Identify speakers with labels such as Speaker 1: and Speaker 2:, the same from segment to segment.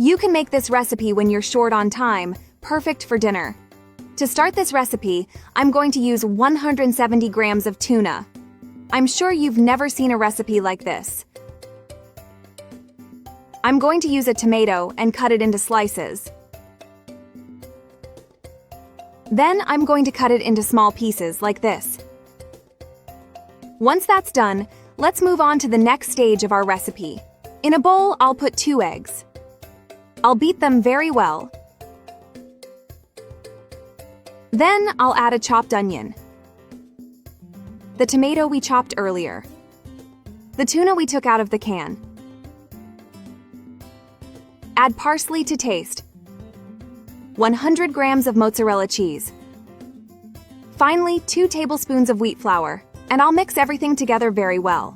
Speaker 1: You can make this recipe when you're short on time, perfect for dinner. To start this recipe, I'm going to use 170 grams of tuna. I'm sure you've never seen a recipe like this. I'm going to use a tomato and cut it into slices. Then I'm going to cut it into small pieces like this. Once that's done, let's move on to the next stage of our recipe. In a bowl, I'll put 2 eggs. I'll beat them very well. Then I'll add a chopped onion, the tomato we chopped earlier, the tuna we took out of the can. Add parsley to taste, 100 grams of mozzarella cheese. Finally, 2 tablespoons of wheat flour, and I'll mix everything together very well.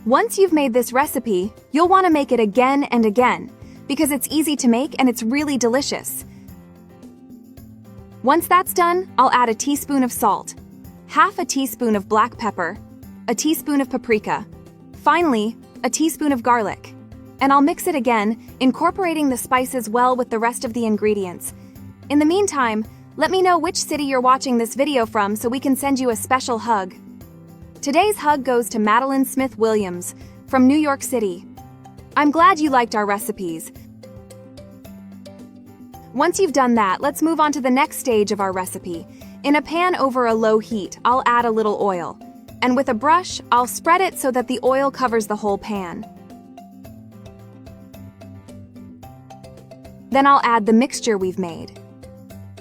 Speaker 1: Once you've made this recipe, you'll want to make it again and again, because it's easy to make and it's really delicious. Once that's done, I'll add a teaspoon of salt, half a teaspoon of black pepper, a teaspoon of paprika, finally, a teaspoon of garlic. And I'll mix it again, incorporating the spices well with the rest of the ingredients. In the meantime, let me know which city you're watching this video from so we can send you a special hug. Today's hug goes to Madeline Smith Williams from New York City. I'm glad you liked our recipes. Once you've done that, let's move on to the next stage of our recipe. In a pan over a low heat, I'll add a little oil. And with a brush, I'll spread it so that the oil covers the whole pan. Then I'll add the mixture we've made.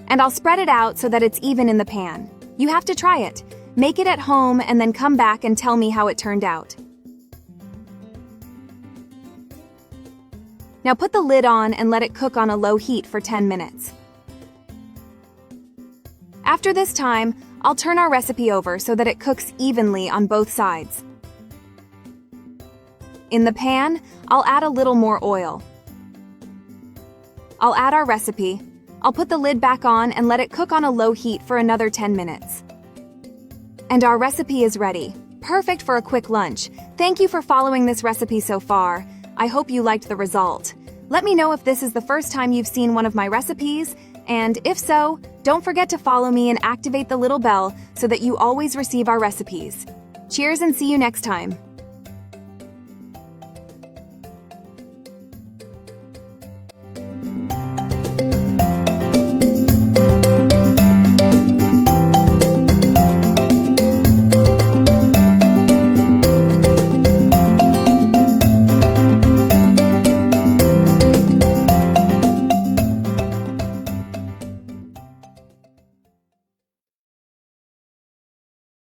Speaker 1: And I'll spread it out so that it's even in the pan. You have to try it. Make it at home and then come back and tell me how it turned out. Now put the lid on and let it cook on a low heat for 10 minutes. After this time, I'll turn our recipe over so that it cooks evenly on both sides. In the pan, I'll add a little more oil. I'll add our recipe. I'll put the lid back on and let it cook on a low heat for another 10 minutes. And our recipe is ready. Perfect for a quick lunch. Thank you for following this recipe so far. I hope you liked the result. Let me know if this is the first time you've seen one of my recipes, and if so, don't forget to follow me and activate the little bell so that you always receive our recipes. Cheers and see you next time.